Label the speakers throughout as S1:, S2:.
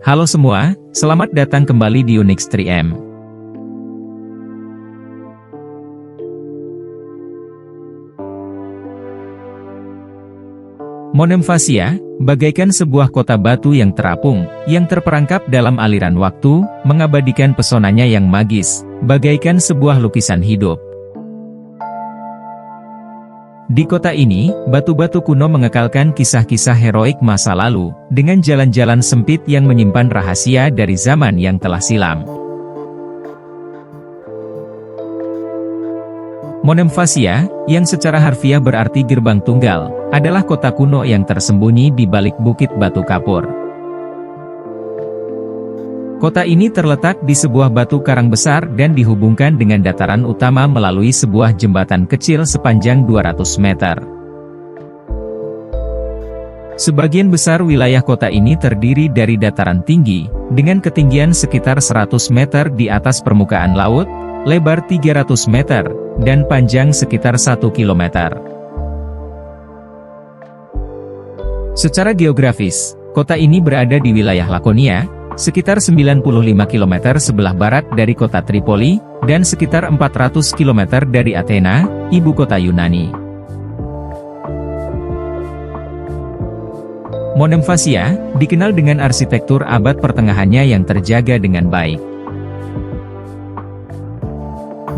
S1: Halo semua, selamat datang kembali di Unix 3M. Monemvasia, bagaikan sebuah kota batu yang terapung, yang terperangkap dalam aliran waktu, mengabadikan pesonanya yang magis, bagaikan sebuah lukisan hidup. Di kota ini, batu-batu kuno mengekalkan kisah-kisah heroik masa lalu, dengan jalan-jalan sempit yang menyimpan rahasia dari zaman yang telah silam. Monemvasia, yang secara harfiah berarti gerbang tunggal, adalah kota kuno yang tersembunyi di balik bukit batu kapur. Kota ini terletak di sebuah batu karang besar dan dihubungkan dengan dataran utama melalui sebuah jembatan kecil sepanjang 200 meter. Sebagian besar wilayah kota ini terdiri dari dataran tinggi, dengan ketinggian sekitar 100 meter di atas permukaan laut, lebar 300 meter, dan panjang sekitar 1 km. Secara geografis, kota ini berada di wilayah Lakonia, sekitar 95 km sebelah barat dari kota Tripoli, dan sekitar 400 km dari Athena, ibu kota Yunani. Monemvasia, dikenal dengan arsitektur abad pertengahannya yang terjaga dengan baik.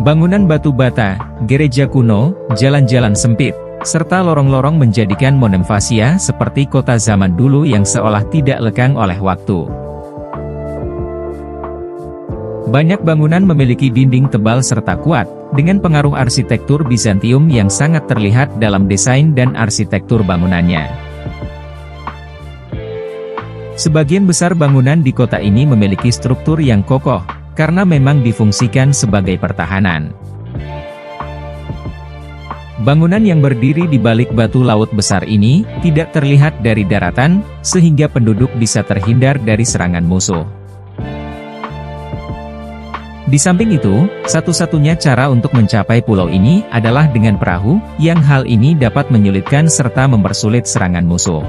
S1: Bangunan batu bata, gereja kuno, jalan-jalan sempit, serta lorong-lorong menjadikan Monemvasia seperti kota zaman dulu yang seolah tidak lekang oleh waktu. Banyak bangunan memiliki dinding tebal serta kuat, dengan pengaruh arsitektur Bizantium yang sangat terlihat dalam desain dan arsitektur bangunannya. Sebagian besar bangunan di kota ini memiliki struktur yang kokoh, karena memang difungsikan sebagai pertahanan. Bangunan yang berdiri di balik batu laut besar ini, tidak terlihat dari daratan, sehingga penduduk bisa terhindar dari serangan musuh. Di samping itu, satu-satunya cara untuk mencapai pulau ini adalah dengan perahu, yang hal ini dapat menyulitkan serta mempersulit serangan musuh.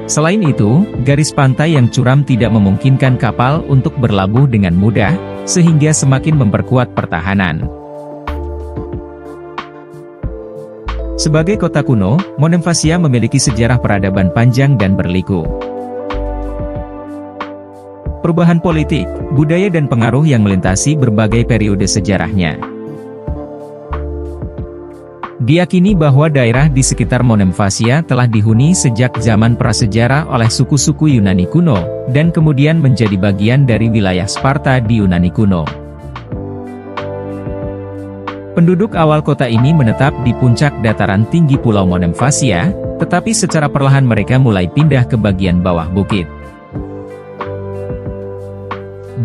S1: Selain itu, garis pantai yang curam tidak memungkinkan kapal untuk berlabuh dengan mudah, sehingga semakin memperkuat pertahanan. Sebagai kota kuno, Monemvasia memiliki sejarah peradaban panjang dan berliku. Perubahan politik, budaya dan pengaruh yang melintasi berbagai periode sejarahnya. Diyakini bahwa daerah di sekitar Monemvasia telah dihuni sejak zaman prasejarah oleh suku-suku Yunani kuno, dan kemudian menjadi bagian dari wilayah Sparta di Yunani kuno. Penduduk awal kota ini menetap di puncak dataran tinggi Pulau Monemvasia, tetapi secara perlahan mereka mulai pindah ke bagian bawah bukit.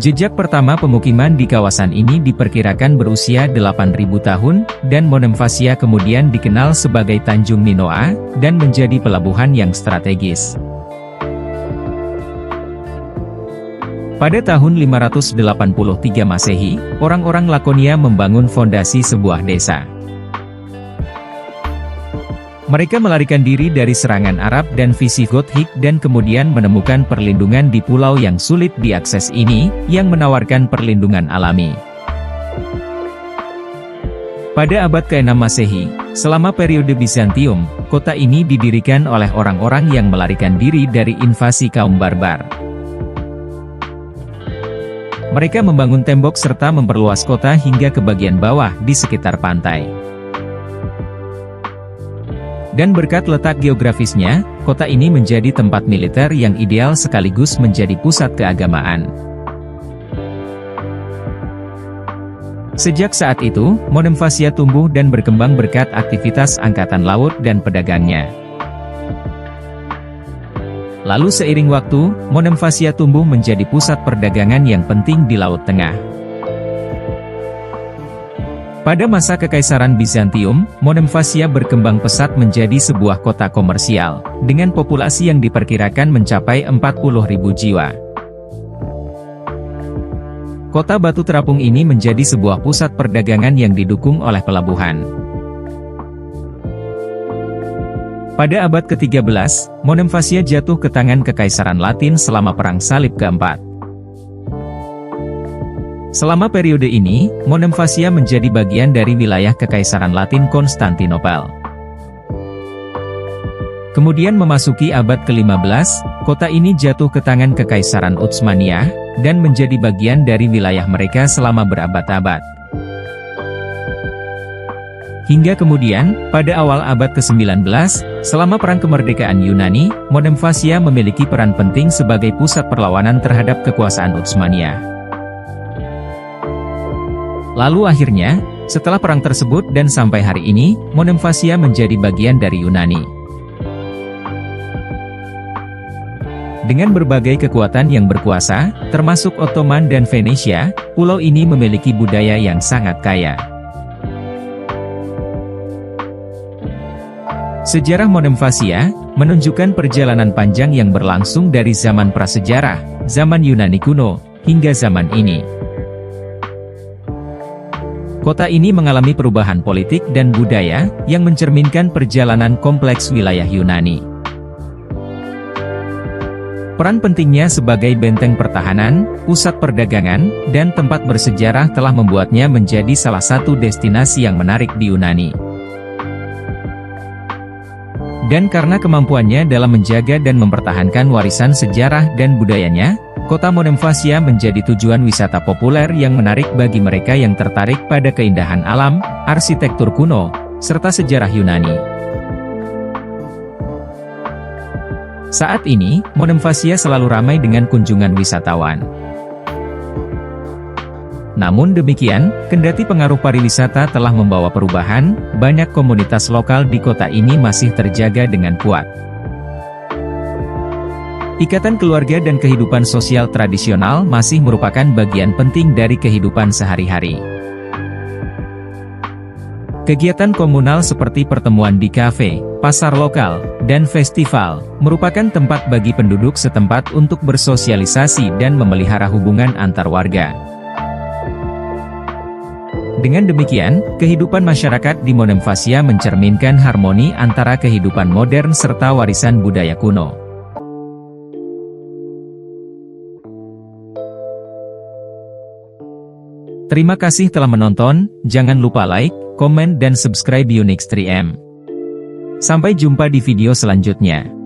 S1: Jejak pertama pemukiman di kawasan ini diperkirakan berusia 8.000 tahun, dan Monemvasia kemudian dikenal sebagai Tanjung Ninoa, dan menjadi pelabuhan yang strategis. Pada tahun 583 Masehi, orang-orang Lakonia membangun fondasi sebuah desa. Mereka melarikan diri dari serangan Arab dan Visigoth dan kemudian menemukan perlindungan di pulau yang sulit diakses ini, yang menawarkan perlindungan alami. Pada abad ke-6 Masehi, selama periode Bizantium, kota ini didirikan oleh orang-orang yang melarikan diri dari invasi kaum barbar. Mereka membangun tembok serta memperluas kota hingga ke bagian bawah di sekitar pantai. Dan berkat letak geografisnya, kota ini menjadi tempat militer yang ideal sekaligus menjadi pusat keagamaan. Sejak saat itu, Monemvasia tumbuh dan berkembang berkat aktivitas angkatan laut dan pedagangnya. Lalu seiring waktu, Monemvasia tumbuh menjadi pusat perdagangan yang penting di Laut Tengah. Pada masa Kekaisaran Bizantium, Monemvasia berkembang pesat menjadi sebuah kota komersial, dengan populasi yang diperkirakan mencapai 40.000 jiwa. Kota batu terapung ini menjadi sebuah pusat perdagangan yang didukung oleh pelabuhan. Pada abad ke-13, Monemvasia jatuh ke tangan Kekaisaran Latin selama Perang Salib keempat. Selama periode ini, Monemvasia menjadi bagian dari wilayah Kekaisaran Latin Konstantinopel. Kemudian memasuki abad ke-15, kota ini jatuh ke tangan Kekaisaran Utsmaniyah, dan menjadi bagian dari wilayah mereka selama berabad-abad. Hingga kemudian, pada awal abad ke-19, selama Perang Kemerdekaan Yunani, Monemvasia memiliki peran penting sebagai pusat perlawanan terhadap kekuasaan Utsmaniyah. Lalu akhirnya, setelah perang tersebut dan sampai hari ini, Monemvasia menjadi bagian dari Yunani. Dengan berbagai kekuatan yang berkuasa, termasuk Ottoman dan Venesia, pulau ini memiliki budaya yang sangat kaya. Sejarah Monemvasia menunjukkan perjalanan panjang yang berlangsung dari zaman prasejarah, zaman Yunani kuno, hingga zaman ini. Kota ini mengalami perubahan politik dan budaya, yang mencerminkan perjalanan kompleks wilayah Yunani. Peran pentingnya sebagai benteng pertahanan, pusat perdagangan, dan tempat bersejarah telah membuatnya menjadi salah satu destinasi yang menarik di Yunani. Dan karena kemampuannya dalam menjaga dan mempertahankan warisan sejarah dan budayanya, kota Monemvasia menjadi tujuan wisata populer yang menarik bagi mereka yang tertarik pada keindahan alam, arsitektur kuno, serta sejarah Yunani. Saat ini, Monemvasia selalu ramai dengan kunjungan wisatawan. Namun demikian, kendati pengaruh pariwisata telah membawa perubahan, banyak komunitas lokal di kota ini masih terjaga dengan kuat. Ikatan keluarga dan kehidupan sosial tradisional masih merupakan bagian penting dari kehidupan sehari-hari. Kegiatan komunal seperti pertemuan di kafe, pasar lokal, dan festival, merupakan tempat bagi penduduk setempat untuk bersosialisasi dan memelihara hubungan antar warga. Dengan demikian, kehidupan masyarakat di Monemvasia mencerminkan harmoni antara kehidupan modern serta warisan budaya kuno. Terima kasih telah menonton, jangan lupa like, komen dan subscribe Unix 3M. Sampai jumpa di video selanjutnya.